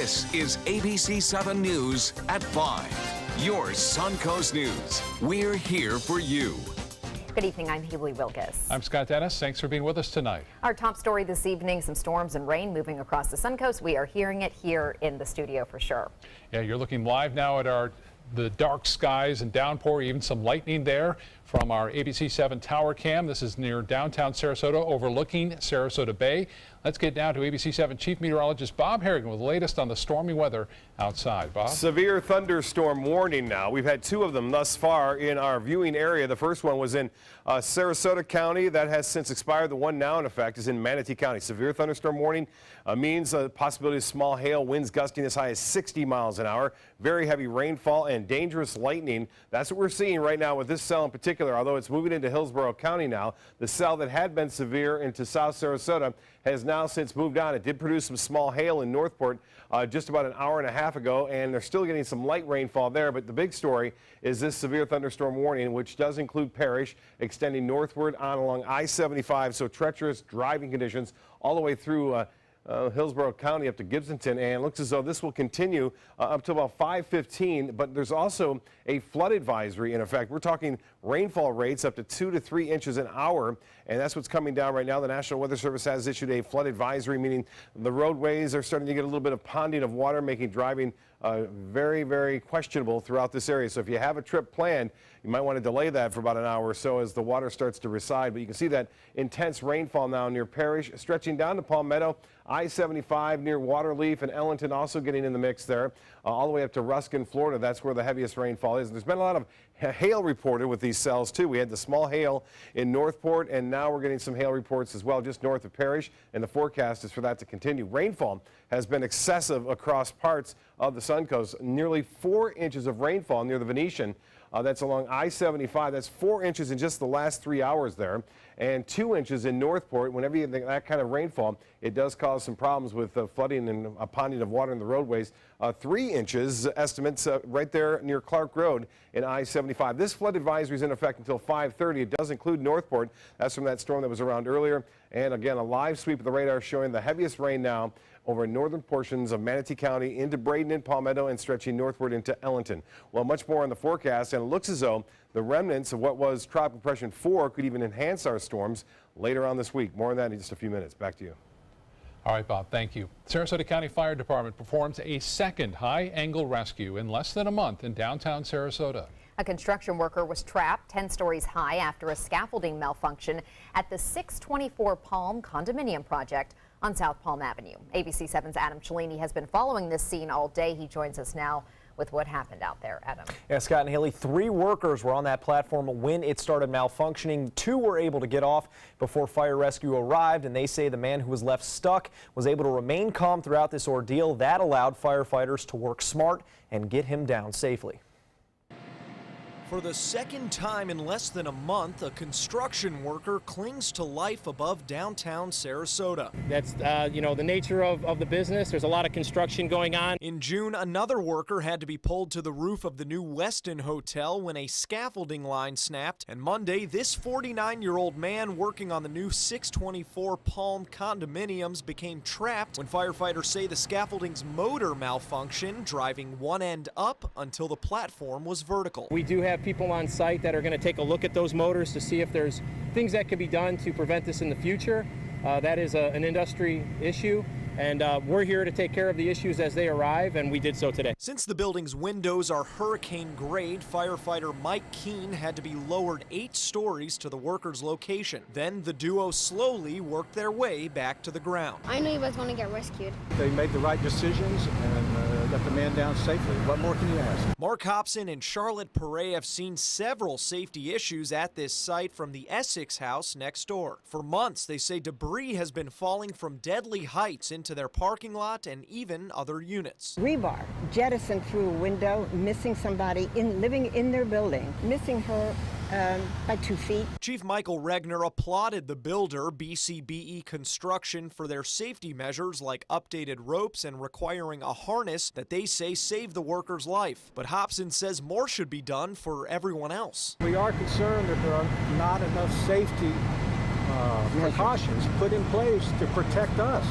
This is ABC7 News at 5. Your SUNCOAST News. We're here for you. Good evening, I'm Haley Wilkes. I'm Scott Dennis. Thanks for being with us tonight. Our top story this evening, some storms and rain moving across the SUNCOAST. We are hearing it here in the studio for sure. Yeah, you're looking live now at the dark skies and downpour, even some lightning there from our ABC7 tower cam. This is near downtown Sarasota, overlooking Sarasota Bay. Let's get down to ABC7 Chief Meteorologist Bob Harrigan with the latest on the stormy weather outside. Bob? Severe thunderstorm warning now. We've had two of them thus far in our viewing area. The first one was in Sarasota County. That has since expired. The one now in effect is in Manatee County. Severe thunderstorm warning means a possibility of small hail, winds gusting as high as 60 miles an hour, very heavy rainfall and dangerous lightning. That's what we're seeing right now with this cell in particular, although it's moving into Hillsborough County now. The cell that had been severe into South Sarasota has now since moved on. It did produce some small hail in Northport just about an hour and a half ago, and they're still getting some light rainfall there. But the big story is this severe thunderstorm warning, which does include Parrish, extending northward on along I-75, so treacherous driving conditions all the way through Hillsborough County up to Gibsonton, and it looks as though this will continue up to about 5:15. But there's also a flood advisory in effect. We're talking rainfall rates up to 2 to 3 inches an hour, and that's what's coming down right now. The National Weather Service has issued a flood advisory, meaning the roadways are starting to get a little bit of ponding of water, making driving very, very questionable throughout this area. So if you have a trip planned, you might want to delay that for about an hour or so as the water starts to recede. But you can see that intense rainfall now near Parrish, stretching down to Palmetto, I-75 near Waterleaf, and Ellington also getting in the mix there, all the way up to Ruskin, Florida. That's where the heaviest rainfall is. And there's been a lot of hail reported with these cells too. We had the small hail in Northport, and now we're getting some hail reports as well just north of Parrish, and the forecast is for that to continue. Rainfall has been excessive across parts of the SUNCOAST. Nearly 4 inches of rainfall near the Venetian. That's along I-75. That's 4 inches in just the last 3 hours there, and 2 inches in Northport. Whenever you get that kind of rainfall, it does cause some problems with flooding and ponding of water in the roadways. 3 inches estimates right there near Clark Road in I-75. This flood advisory is in effect until 5:30. It does include Northport. That's from that storm that was around earlier. And again, a live sweep of the radar showing the heaviest rain now over northern portions of Manatee County into Braden and Palmetto and stretching northward into Ellington. Well, much more on the forecast, and it looks as though the remnants of what was Tropical Depression 4 could even enhance our storms later on this week. More on that in just a few minutes. Back to you. All right, Bob, thank you. Sarasota County Fire Department performs a second high-angle rescue in less than a month in downtown Sarasota. A construction worker was trapped 10 stories high after a scaffolding malfunction at the 624 Palm condominium project on South Palm Avenue. ABC7's Adam Cellini has been following this scene all day. He joins us now with what happened out there. Adam. Yeah, Scott and Haley, 3 workers were on that platform when it started malfunctioning. 2 were able to get off before fire rescue arrived, and they say the man who was left stuck was able to remain calm throughout this ordeal. That allowed firefighters to work smart and get him down safely. For the second time in less than a month, a construction worker clings to life above downtown Sarasota. That's, the nature of the business. There's a lot of construction going on. In June, another worker had to be pulled to the roof of the new Westin Hotel when a scaffolding line snapped. And Monday, this 49-year-old man working on the new 624 Palm condominiums became trapped when firefighters say the scaffolding's motor malfunctioned, driving one end up until the platform was vertical. We do have people on site that are going to take a look at those motors to see if there's things that can be done to prevent this in the future. That is an industry issue, and we're here to take care of the issues as they arrive, and we did so today. Since the building's windows are hurricane grade, firefighter Mike Keene had to be lowered 8 stories to the worker's location. Then the duo slowly worked their way back to the ground. I knew he was going to get rescued. They made the right decisions and got the man down safely. What more can you ask? Mark Hobson and Charlotte Perret have seen several safety issues at this site from the Essex house next door. For months, they say debris has been falling from deadly heights into their parking lot and even other units. Rebar jettisoned through a window, missing somebody living in their building, missing her by 2 feet. Chief Michael Regner applauded the builder, BCBE Construction, for their safety measures like updated ropes and requiring a harness that they say saved the worker's life. But Hobson says more should be done for everyone else. We are concerned that there are not enough safety precautions put in place to protect us.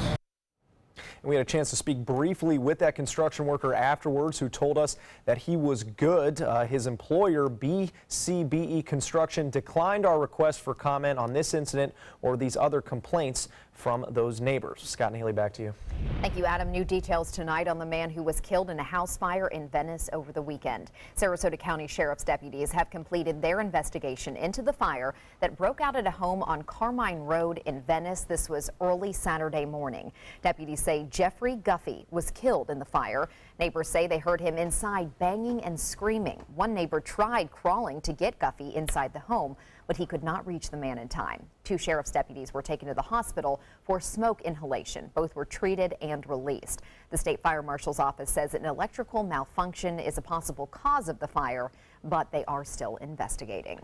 And we had a chance to speak briefly with that construction worker afterwards, who told us that he was good. His employer, BCBE Construction, declined our request for comment on this incident or these other complaints from those neighbors. Scott and Haley, back to you. Thank you, Adam. New details tonight on the man who was killed in a house fire in Venice over the weekend. Sarasota County Sheriff's deputies have completed their investigation into the fire that broke out at a home on Carmine Road in Venice. This was early Saturday morning. Deputies say Jeffrey Guffey was killed in the fire. Neighbors say they heard him inside banging and screaming. One neighbor tried crawling to get Guffey inside the home, but he could not reach the man in time. 2 sheriff's deputies were taken to the hospital for smoke inhalation. Both were treated and released. The state fire marshal's office says an electrical malfunction is a possible cause of the fire, but they are still investigating.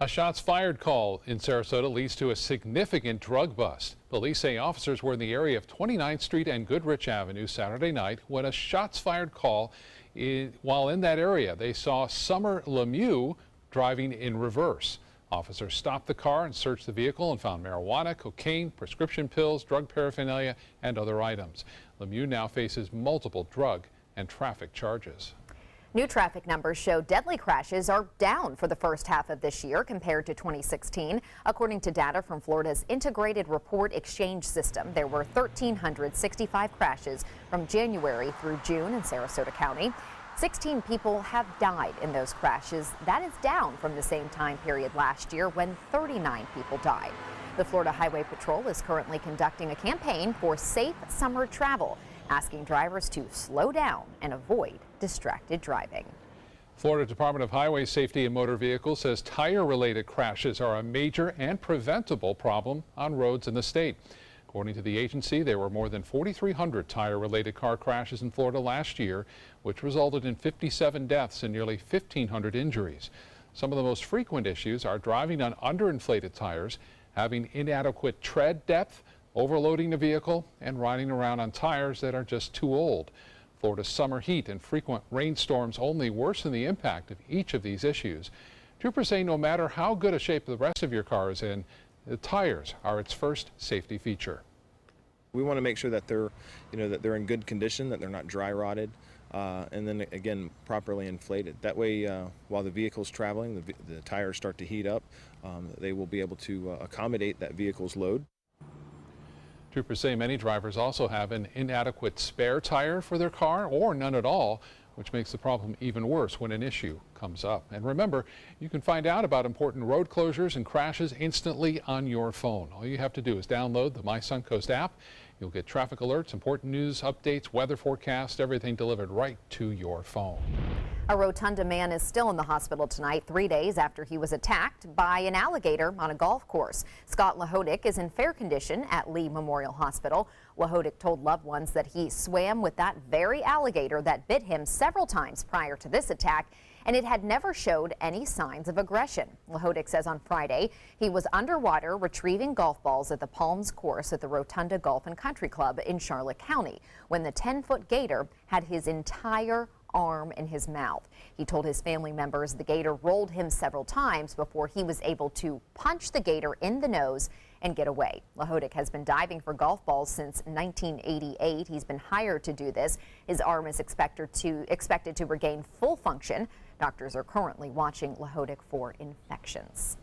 A shots fired call in Sarasota leads to a significant drug bust. Police say officers were in the area of 29th Street and Goodrich Avenue Saturday night when a shots fired call. While in that area, they saw Summer Lemieux driving in reverse. Officers stopped the car and searched the vehicle and found marijuana, cocaine, prescription pills, drug paraphernalia, and other items. Lemieux now faces multiple drug and traffic charges. New traffic numbers show deadly crashes are down for the first half of this year compared to 2016. According to data from Florida's Integrated Report Exchange System, there were 1,365 crashes from January through June in Sarasota County. 16 people have died in those crashes. That is down from the same time period last year when 39 people died. The Florida Highway Patrol is currently conducting a campaign for safe summer travel, asking drivers to slow down and avoid distracted driving. Florida Department of Highway Safety and Motor Vehicles says tire-related crashes are a major and preventable problem on roads in the state. According to the agency, there were more than 4,300 tire-related car crashes in Florida last year, which resulted in 57 deaths and nearly 1,500 injuries. Some of the most frequent issues are driving on underinflated tires, having inadequate tread depth, overloading the vehicle, and riding around on tires that are just too old. Florida's summer heat and frequent rainstorms only worsen the impact of each of these issues. Troopers say no matter how good a shape the rest of your car is in, the tires are its first safety feature. We want to make sure that they're in good condition, that they're not dry rotted, and then again properly inflated. That way, while the vehicle's traveling, the tires start to heat up. They will be able to accommodate that vehicle's load. Troopers say many drivers also have an inadequate spare tire for their car or none at all, which makes the problem even worse when an issue comes up. And remember, you can find out about important road closures and crashes instantly on your phone. All you have to do is download the SUNCOAST app. You'll get traffic alerts, important news updates, weather forecasts, everything delivered right to your phone. A Rotunda man is still in the hospital tonight, 3 days after he was attacked by an alligator on a golf course. Scott Lahodik is in fair condition at Lee Memorial Hospital. Lahodik told loved ones that he swam with that very alligator that bit him several times prior to this attack, and it had never showed any signs of aggression. Lahodik says on Friday he was underwater retrieving golf balls at the Palms course at the Rotunda Golf and Country Club in Charlotte County when the 10-foot gator had his entire arm in his mouth. He told his family members the gator rolled him several times before he was able to punch the gator in the nose and get away. Lahodik has been diving for golf balls since 1988. He's been hired to do this. His arm is expected to regain full function. Doctors are currently watching Lahodik for infections.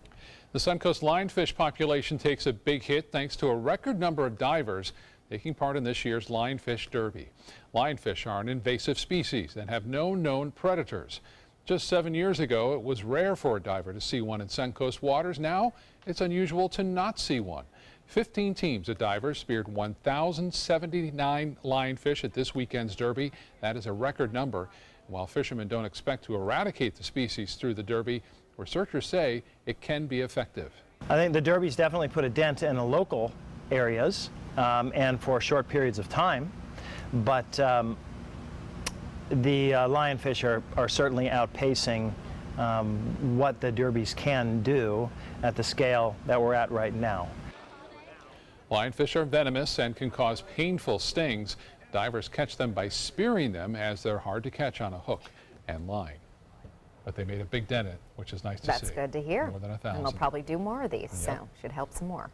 The Suncoast lionfish population takes a big hit thanks to a record number of divers taking part in this year's Lionfish Derby. Lionfish are an invasive species that have no known predators. Just 7 years ago, it was rare for a diver to see one in Suncoast waters. Now, it's unusual to not see one. 15 teams of divers speared 1,079 lionfish at this weekend's Derby. That is a record number. While fishermen don't expect to eradicate the species through the Derby, researchers say it can be effective. I think the Derby's definitely put a dent in the local areas and for short periods of time, but the lionfish are certainly outpacing what the derbies can do at the scale that we're at right now. Lionfish are venomous and can cause painful stings. Divers catch them by spearing them, as they're hard to catch on a hook and line. But they made a big dent in it, which is nice to see. That's good to hear. More than 1,000. And they'll probably do more of these, so should help some more.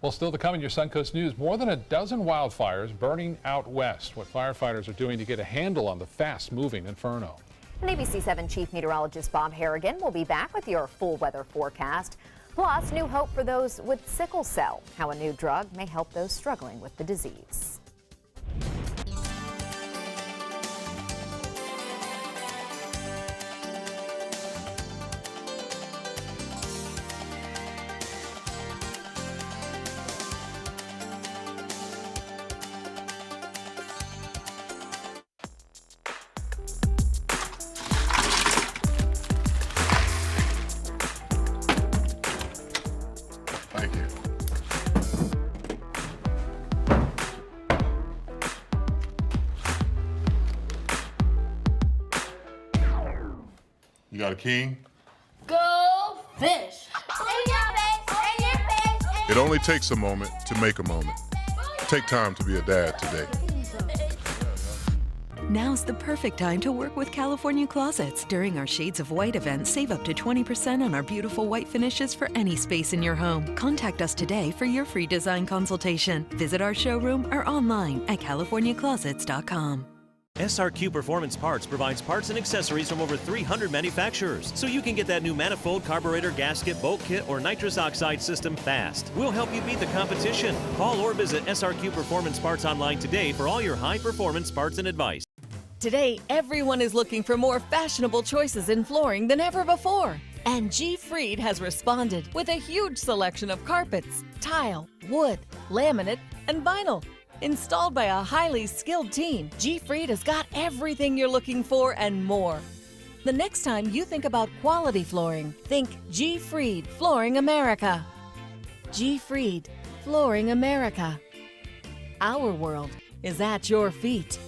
Well, still to come in your Suncoast News, more than a dozen wildfires burning out west. What firefighters are doing to get a handle on the fast-moving inferno. And ABC7 Chief Meteorologist Bob Harrigan will be back with your full weather forecast. Plus, new hope for those with sickle cell, how a new drug may help those struggling with the disease. Thank you. You got a king? Go fish! It only takes a moment to make a moment. Take time to be a dad today. Now's the perfect time to work with California Closets. During our Shades of White event, save up to 20% on our beautiful white finishes for any space in your home. Contact us today for your free design consultation. Visit our showroom or online at californiaclosets.com. SRQ Performance Parts provides parts and accessories from over 300 manufacturers, so you can get that new manifold, carburetor, gasket, bolt kit, or nitrous oxide system fast. We'll help you beat the competition. Call or visit SRQ Performance Parts online today for all your high-performance parts and advice. Today, everyone is looking for more fashionable choices in flooring than ever before. And G. Fried has responded with a huge selection of carpets, tile, wood, laminate, and vinyl. Installed by a highly skilled team, G. Fried has got everything you're looking for and more. The next time you think about quality flooring, think G. Fried Flooring America. G. Fried Flooring America. Our world is at your feet.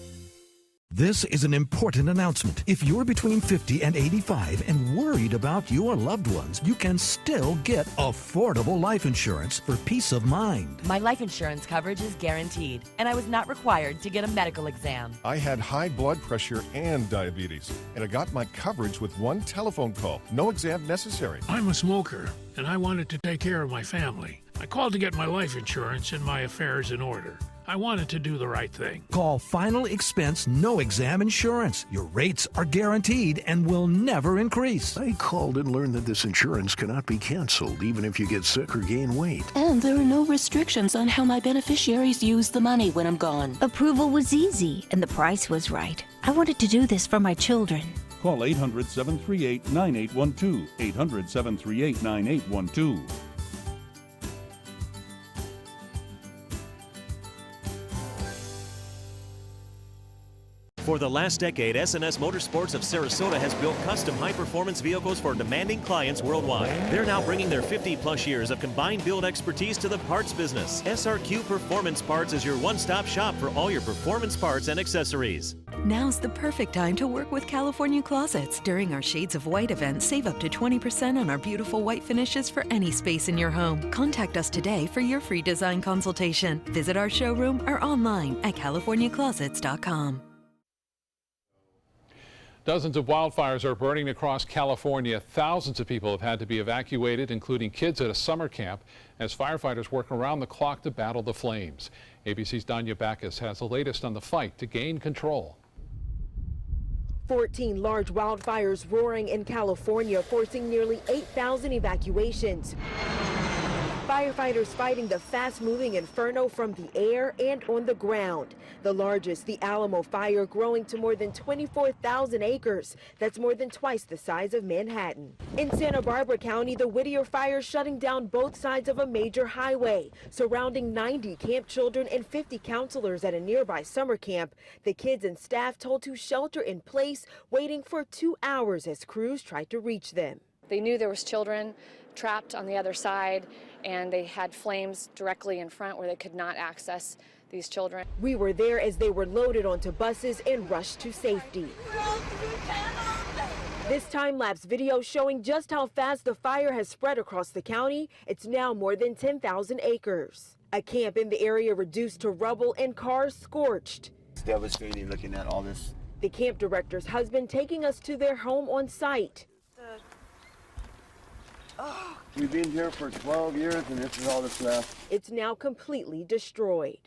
This is an important announcement. If you're between 50 and 85 and worried about your loved ones, you can still get affordable life insurance for peace of mind. My life insurance coverage is guaranteed, and I was not required to get a medical exam. I had high blood pressure and diabetes, and I got my coverage with one telephone call. No exam necessary. I'm a smoker, and I wanted to take care of my family. I called to get my life insurance and my affairs in order. I wanted to do the right thing. Call Final Expense No Exam Insurance. Your rates are guaranteed and will never increase. I called and learned that this insurance cannot be canceled even if you get sick or gain weight. And there are no restrictions on how my beneficiaries use the money when I'm gone. Approval was easy and the price was right. I wanted to do this for my children. Call 800-738-9812. 800-738-9812. For the last decade, S&S Motorsports of Sarasota has built custom high-performance vehicles for demanding clients worldwide. They're now bringing their 50-plus years of combined build expertise to the parts business. SRQ Performance Parts is your one-stop shop for all your performance parts and accessories. Now's the perfect time to work with California Closets. During our Shades of White event, save up to 20% on our beautiful white finishes for any space in your home. Contact us today for your free design consultation. Visit our showroom or online at californiaclosets.com. Dozens of wildfires are burning across California. Thousands of people have had to be evacuated, including kids at a summer camp, as firefighters work around the clock to battle the flames. ABC's Danya Backus has the latest on the fight to gain control. 14 large wildfires roaring in California, forcing nearly 8,000 evacuations. Firefighters fighting the fast-moving inferno from the air and on the ground. The largest, the Alamo fire, growing to more than 24,000 acres. That's more than twice the size of Manhattan. In Santa Barbara County, the Whittier fire shutting down both sides of a major highway, surrounding 90 camp children and 50 counselors at a nearby summer camp. The kids and staff told to shelter in place, waiting for 2 hours as crews tried to reach them. They knew there was children trapped on the other side, and they had flames directly in front where they could not access these children. We were there as they were loaded onto buses and rushed to safety. This time-lapse video showing just how fast the fire has spread across the county. It's now more than 10,000 acres. A camp in the area reduced to rubble and cars scorched. It's devastating looking at all this. The camp director's husband taking us to their home on site. We've been here for 12 years, and this is all that's left. It's now completely destroyed.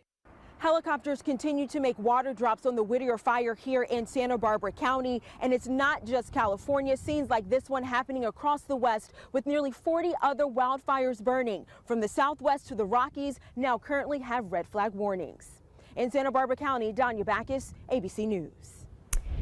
Helicopters continue to make water drops on the Whittier fire here in Santa Barbara County, and it's not just California. Scenes like this one happening across the West with nearly 40 other wildfires burning. From the Southwest to the Rockies now currently have red flag warnings. In Santa Barbara County, Danya Backus, ABC News.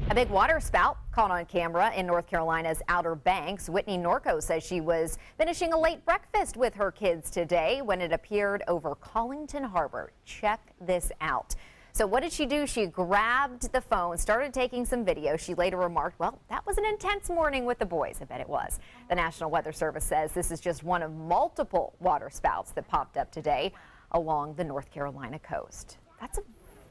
A big water spout caught on camera in North Carolina's Outer Banks. Whitney Norco says she was finishing a late breakfast with her kids today when it appeared over Collington Harbor. Check this out. So what did she do? She grabbed the phone, started taking some video. She later remarked, well, that was an intense morning with the boys. I bet it was. The National Weather Service says this is just one of multiple water spouts that popped up today along the North Carolina coast.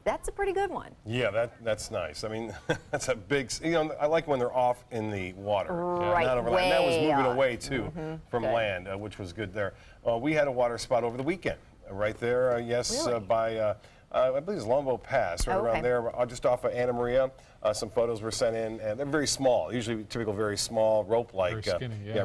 That's a pretty good one. Yeah, that's nice. I mean, that's a big, I like when they're off in the water. Right, not over land. And that was moving on. away, too, from Good. land, which was good there. We had a water spot over the weekend, right there, Really? by, I believe it's Longbow Pass, right around there, just off of Anna Maria. Some photos were sent in, and they're very small, usually typical very small rope-like,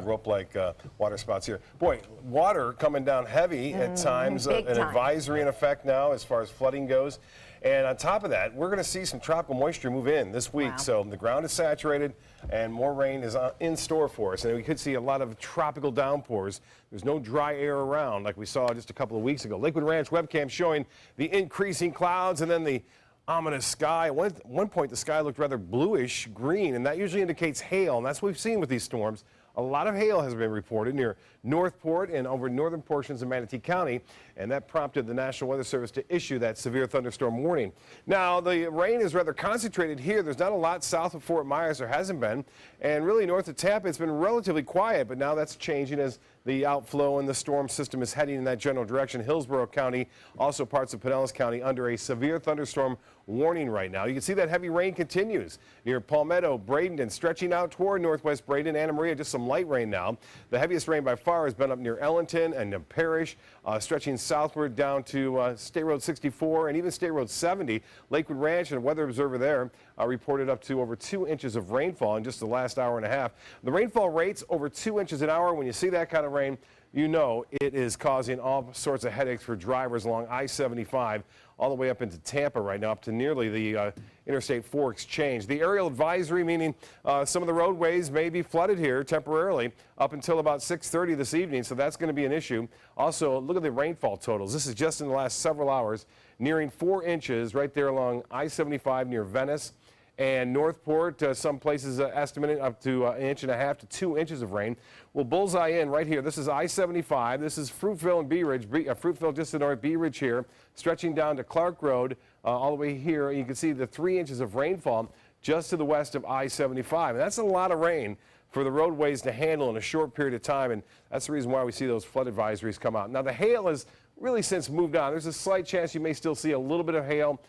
rope-like water spouts here. Boy, water coming down heavy at times, an advisory in effect now as far as flooding goes. And on top of that, we're going to see some tropical moisture move in this week. Wow. So the ground is saturated and more rain is in store for us. And we could see a lot of tropical downpours. There's no dry air around like we saw just a couple of weeks ago. Lakewood Ranch webcam showing the increasing clouds and then the ominous sky. At one point, the sky looked rather bluish green, and that usually indicates hail. And that's what we've seen with these storms. A lot of hail has been reported near Northport and over northern portions of Manatee County, and that prompted the National Weather Service to issue that severe thunderstorm warning. Now, the rain is rather concentrated here. There's not a lot south of Fort Myers. There hasn't been. And really north of Tampa, it's been relatively quiet, but now that's changing as the outflow and the storm system is heading in that general direction. Hillsborough County, also parts of Pinellas County, under a severe thunderstorm warning right now. You can see that heavy rain continues near Palmetto, Bradenton, stretching out toward northwest Bradenton, Anna Maria, just some light rain now. The heaviest rain by far has been up near Ellington and Parrish, stretching southward down to State Road 64 and even State Road 70. Lakewood Ranch and a weather observer there reported up to over 2 inches of rainfall in just the last hour and a half. The rainfall rates over 2 inches an hour. When you see that kind of rain, you know it is causing all sorts of headaches for drivers along I-75 all the way up into Tampa right now, up to nearly the Interstate 4 exchange. The aerial advisory, meaning some of the roadways may be flooded here temporarily up until about 6:30 this evening, so that's going to be an issue. Also, look at the rainfall totals. This is just in the last several hours, nearing 4 inches right there along I-75 near Venice. And Northport, some places estimating up to 1.5 inches to 2 inches of rain. We'll bullseye in right here. This is I-75. This is Fruitville and Bee Ridge. Fruitville just to the north, Bee Ridge here, stretching down to Clark Road all the way here. You can see the 3 inches of rainfall just to the west of I-75. And that's a lot of rain for the roadways to handle in a short period of time. And that's the reason why we see those flood advisories come out. Now, the hail has really since moved on. There's a slight chance you may still see a little bit of hail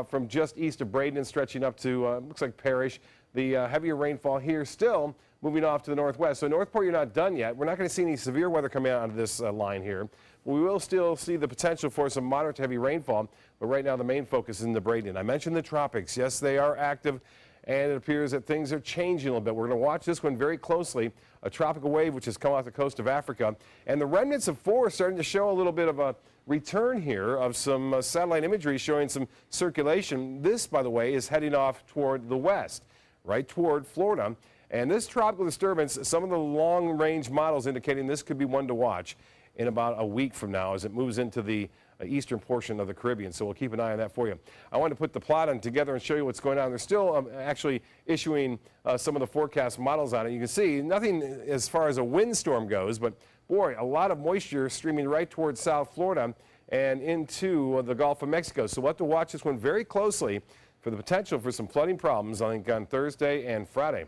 from just east of Bradenton, stretching up to, looks like Parrish. The heavier rainfall here still moving off to the northwest. So Northport, you're not done yet. We're not going to see any severe weather coming out of this line here. We will still see the potential for some moderate to heavy rainfall, but right now the main focus is in the Bradenton. I mentioned the tropics. Yes, they are active, and it appears that things are changing a little bit. We're going to watch this one very closely. A tropical wave which has come off the coast of Africa, and the remnants of 4 are starting to show a little bit of a return here of some satellite imagery showing some circulation. This, by the way, is heading off toward the west, right toward Florida. And this tropical disturbance, some of the long-range models indicating this could be one to watch in about a week from now as it moves into the eastern portion of the Caribbean. So we'll keep an eye on that for you. I want to put the plot on together and show you what's going on. They're still actually issuing some of the forecast models on it. You can see nothing as far as a windstorm goes, but boy, a lot of moisture streaming right towards South Florida and into the Gulf of Mexico. So we'll have to watch this one very closely for the potential for some flooding problems, I think, on Thursday and Friday.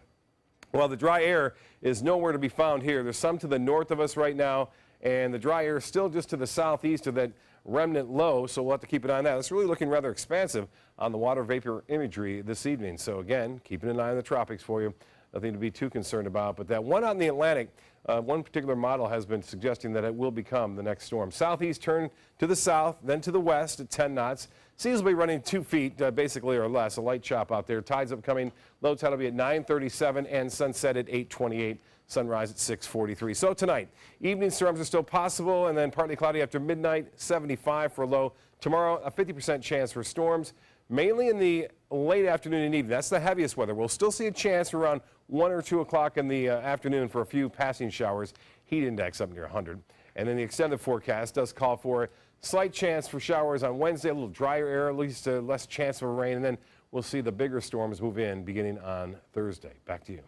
Well, the dry air is nowhere to be found here. There's some to the north of us right now, and the dry air is still just to the southeast of that remnant low, so we'll have to keep an eye on that. It's really looking rather expansive on the water vapor imagery this evening. So again, keeping an eye on the tropics for you. Nothing to be too concerned about. But that one out in the Atlantic, one particular model has been suggesting that it will become the next storm. Southeast turn to the south, then to the west at 10 knots. Seas will be running 2 feet, basically, or less. A light chop out there. Tides upcoming. Low tide will be at 9:37 and sunset at 8:28. Sunrise at 6:43. So tonight, evening storms are still possible, and then partly cloudy after midnight. 75 for a low. Tomorrow, a 50% chance for storms, mainly in the late afternoon and evening. That's the heaviest weather. We'll still see a chance around 1 or 2 o'clock in the afternoon for a few passing showers. Heat index up near 100. And then the extended forecast does call for slight chance for showers on Wednesday, a little drier air, at least less chance of rain, and then we'll see the bigger storms move in beginning on Thursday. Back to you.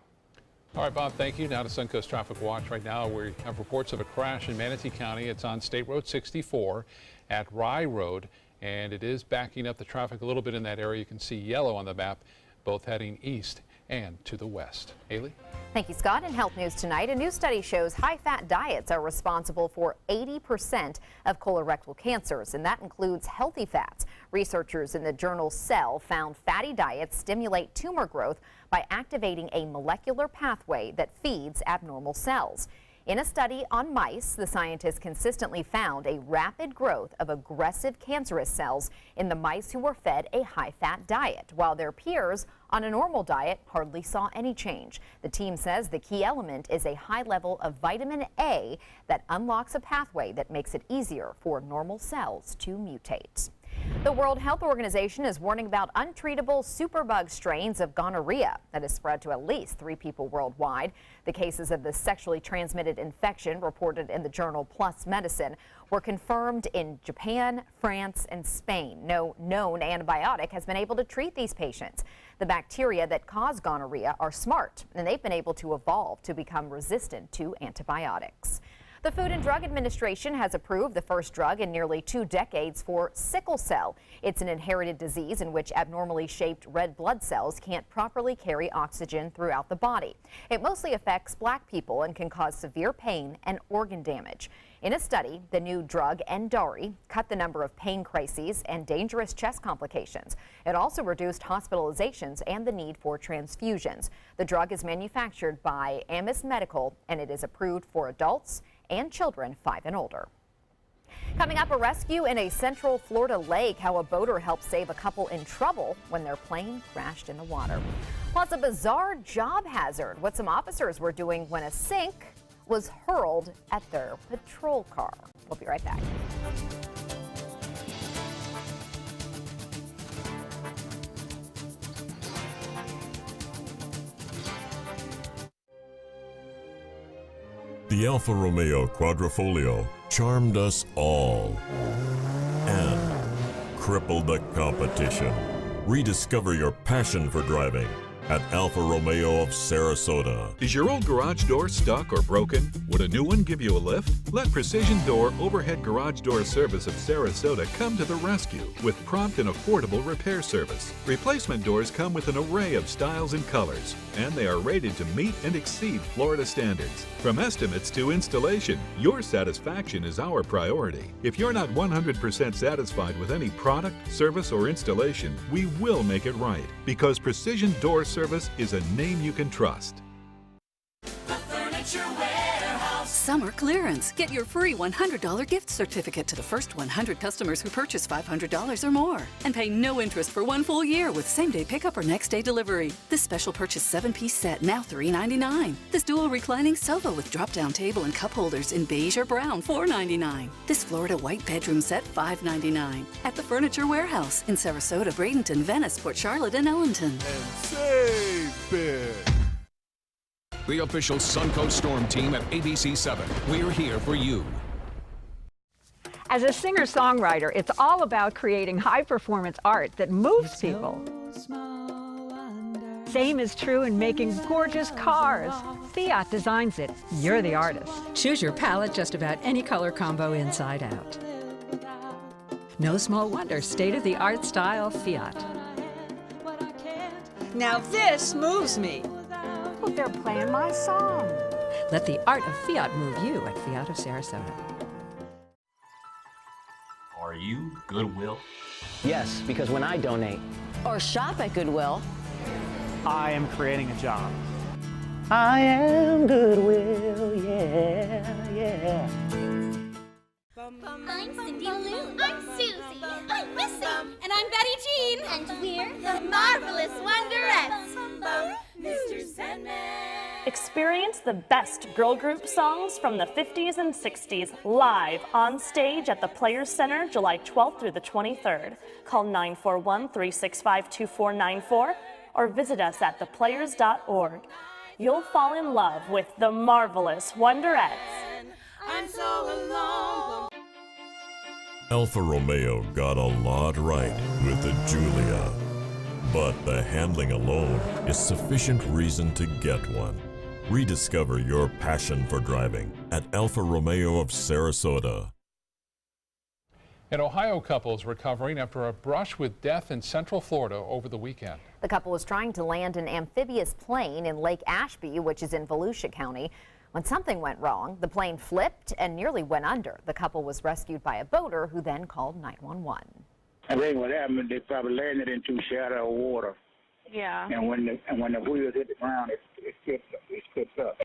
All right, Bob, thank you. Now to SUNCOAST Traffic Watch. Right now, we have reports of a crash in Manatee County. It's on State Road 64 at Rye Road, and it is backing up the traffic a little bit in that area. You can see yellow on the map, both heading east and to the west. Haley? Thank you, Scott. In health news tonight, a new study shows high-fat diets are responsible for 80% of colorectal cancers, and that includes healthy fats. Researchers in the journal Cell found fatty diets stimulate tumor growth by activating a molecular pathway that feeds abnormal cells. In a study on mice, the scientists consistently found a rapid growth of aggressive cancerous cells in the mice who were fed a high-fat diet, while their peers on a normal diet hardly saw any change. The team says the key element is a high level of vitamin A that unlocks a pathway that makes it easier for normal cells to mutate. The World Health Organization is warning about untreatable superbug strains of gonorrhea that has spread to at least 3 people worldwide. The cases of the sexually transmitted infection reported in the journal PLOS Medicine were confirmed in Japan, France, and Spain. No known antibiotic has been able to treat these patients. The bacteria that cause gonorrhea are smart, and they've been able to evolve to become resistant to antibiotics. The Food and Drug Administration has approved the first drug in nearly 2 decades for sickle cell. It's an inherited disease in which abnormally shaped red blood cells can't properly carry oxygen throughout the body. It mostly affects black people and can cause severe pain and organ damage. In a study, the new drug Endari cut the number of pain crises and dangerous chest complications. It also reduced hospitalizations and the need for transfusions. The drug is manufactured by Amis Medical, and it is approved for adults and children 5 and older. Coming up, a rescue in a central Florida lake, how a boater helped save a couple in trouble when their plane crashed in the water. Plus, a bizarre job hazard, what some officers were doing when a sink was hurled at their patrol car. We'll be right back. The Alfa Romeo Quadrifoglio charmed us all and crippled the competition. Rediscover your passion for driving at Alfa Romeo of Sarasota. Is your old garage door stuck or broken? Would a new one give you a lift? Let Precision Door Overhead Garage Door Service of Sarasota come to the rescue with prompt and affordable repair service. Replacement doors come with an array of styles and colors, and they are rated to meet and exceed Florida standards. From estimates to installation, your satisfaction is our priority. If you're not 100% satisfied with any product, service, or installation, we will make it right, because Precision Door Service is a name you can trust. Summer clearance. Get your free $100 gift certificate to the first 100 customers who purchase $500 or more. And pay no interest for 1 full year with same-day pickup or next-day delivery. This special purchase 7-piece set, now $3.99. This dual reclining sofa with drop-down table and cup holders in beige or brown, $4.99. This Florida white bedroom set, $5.99. At the Furniture Warehouse in Sarasota, Bradenton, Venice, Port Charlotte, and Ellington. And save big. The official SUNCOAST Storm team at ABC7. We're here for you. As a singer-songwriter, it's all about creating high-performance art that moves people. Same is true in making gorgeous cars. Fiat designs it. You're the artist. Choose your palette just about any color combo inside out. No small wonder, state-of-the-art style Fiat. Now this moves me. Look, they're playing my song. Let the art of Fiat move you at Fiat of Sarasota. Are you Goodwill? Yes, because when I donate or shop at Goodwill, I am creating a job. I am Goodwill, yeah, yeah. I'm Cindy Lou. I'm Susie. I'm Missy. And I'm Betty Jean. And we're the Marvelous Wonderettes. Mr. Sandman. Experience the best girl group songs from the 50s and 60s live on stage at the Players Center July 12th through the 23rd. Call 941-365-2494 or visit us at theplayers.org. You'll fall in love with the Marvelous Wonderettes. I'm so alone. Alfa Romeo got a lot right with the Giulia, but the handling alone is sufficient reason to get one. Rediscover your passion for driving at Alfa Romeo of Sarasota. An Ohio couple is recovering after a brush with death in Central Florida over the weekend. The couple was trying to land an amphibious plane in Lake Ashby, which is in Volusia County. When something went wrong, the plane flipped and nearly went under. The couple was rescued by a boater who then called 911. I think what happened, they probably landed in too shallow water. Yeah. And when the wheels hit the ground, it skips up.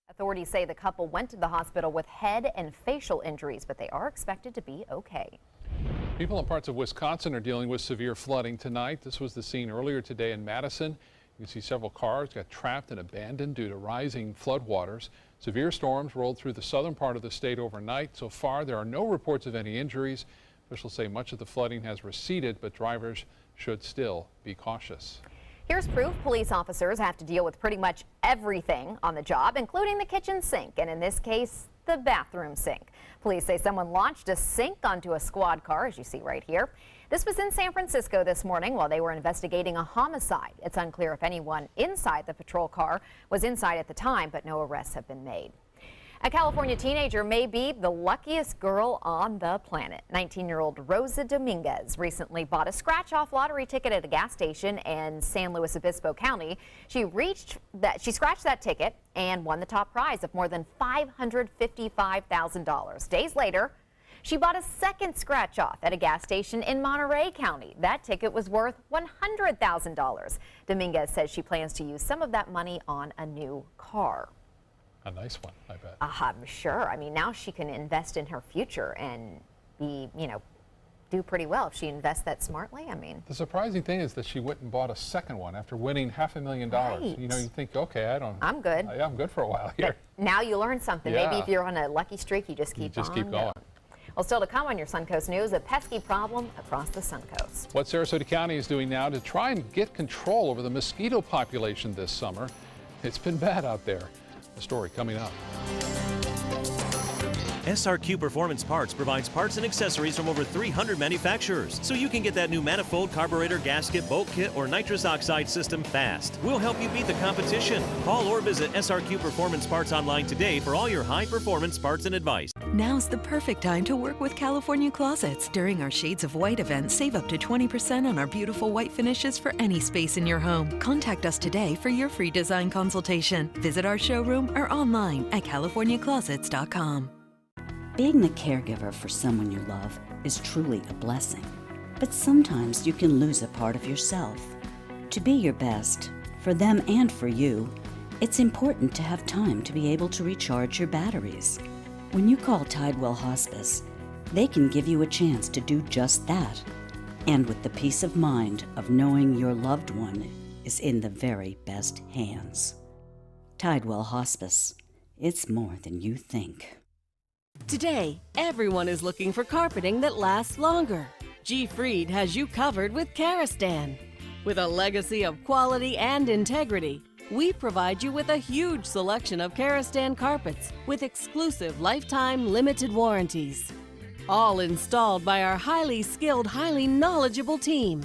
Authorities say the couple went to the hospital with head and facial injuries, but they are expected to be okay. People in parts of Wisconsin are dealing with severe flooding tonight. This was the scene earlier today in Madison. You can see several cars got trapped and abandoned due to rising floodwaters. Severe storms rolled through the southern part of the state overnight. So far, there are no reports of any injuries. Officials say much of the flooding has receded, but drivers should still be cautious. Here's proof police officers have to deal with pretty much everything on the job, including the kitchen sink, and in this case, the bathroom sink. Police say someone launched a sink onto a squad car, as you see right here. This was in San Francisco this morning while they were investigating a homicide. It's unclear if anyone inside the patrol car was inside at the time, but no arrests have been made. A California teenager may be the luckiest girl on the planet. 19-year-old Rosa Dominguez recently bought a scratch-off lottery ticket at a gas station in San Luis Obispo County. She scratched that ticket and won the top prize of more than $555,000. Days later, she bought a second scratch-off at a gas station in Monterey County. That ticket was worth $100,000. Dominguez says she plans to use some of that money on a new car. A nice one, I bet. I'm sure. I mean, now she can invest in her future and be, do pretty well if she invests that smartly. I mean, the surprising thing is that she went and bought a second one after winning $500,000. Right. You think, okay, I'm good. I'm good for a while here. But now you learn something. Yeah. Maybe if you're on a lucky streak, you just keep going. Well, still to come on your Suncoast News, a pesky problem across the Suncoast. What Sarasota County is doing now to try and get control over the mosquito population this summer. It's been bad out there. The story coming up. SRQ Performance Parts provides parts and accessories from over 300 manufacturers, so you can get that new manifold, carburetor, gasket, bolt kit, or nitrous oxide system fast. We'll help you beat the competition. Call or visit SRQ Performance Parts online today for all your high-performance parts and advice. Now's the perfect time to work with California Closets. During our Shades of White event, save up to 20% on our beautiful white finishes for any space in your home. Contact us today for your free design consultation. Visit our showroom or online at CaliforniaClosets.com. Being the caregiver for someone you love is truly a blessing. But sometimes you can lose a part of yourself. To be your best, for them and for you, it's important to have time to be able to recharge your batteries. When you call Tidewell HOSPICE, they can give you a chance to do just that, and with the peace of mind of knowing your loved one is in the very best hands. Tidewell HOSPICE. It's more than you think. Today, everyone is looking for carpeting that lasts longer. G. Fried has you covered with Karastan. With a legacy of quality and integrity, we provide you with a huge selection of Karastan carpets with exclusive lifetime limited warranties. All installed by our highly skilled, highly knowledgeable team.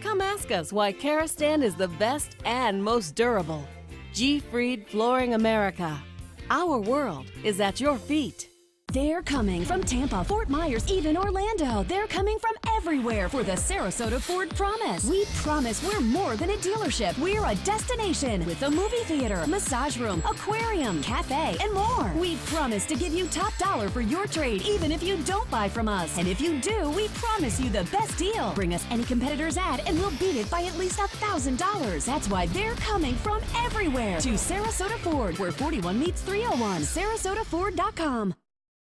Come ask us why Karastan is the best and most durable. G. Fried Flooring America. Our world is at your feet. They're coming from Tampa, Fort Myers, even Orlando. They're coming from everywhere for the Sarasota Ford Promise. We promise we're more than a dealership. We're a destination with a movie theater, massage room, aquarium, cafe, and more. We promise to give you top dollar for your trade, even if you don't buy from us. And if you do, we promise you the best deal. Bring us any competitor's ad and we'll beat it by at least $1,000. That's why they're coming from everywhere to Sarasota Ford, where 41 meets 301. SarasotaFord.com.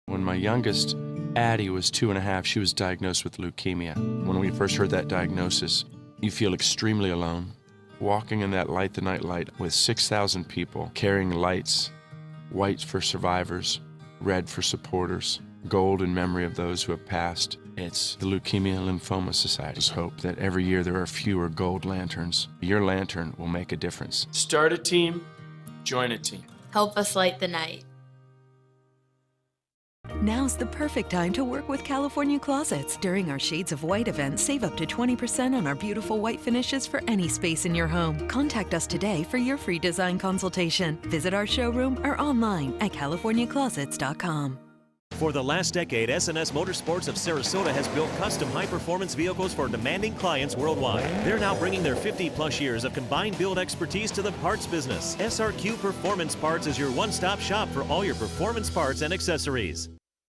When my youngest, Addie, was 2.5, she was diagnosed with leukemia. When we first heard that diagnosis, you feel extremely alone. Walking in that Light the Night light with 6,000 people carrying lights, white for survivors, red for supporters, gold in memory of those who have passed. It's the Leukemia and Lymphoma Society's hope that every year there are fewer gold lanterns. Your lantern will make a difference. Start a team, join a team. Help us light the night. Now's the perfect time to work with California Closets. During our Shades of White event, save up to 20% on our beautiful white finishes for any space in your home. Contact us today for your free design consultation. Visit our showroom or online at CaliforniaClosets.com. For the last decade, SNS Motorsports of Sarasota has built custom high-performance vehicles for demanding clients worldwide. They're now bringing their 50-plus years of combined build expertise to the parts business. SRQ Performance Parts is your one-stop shop for all your performance parts and accessories.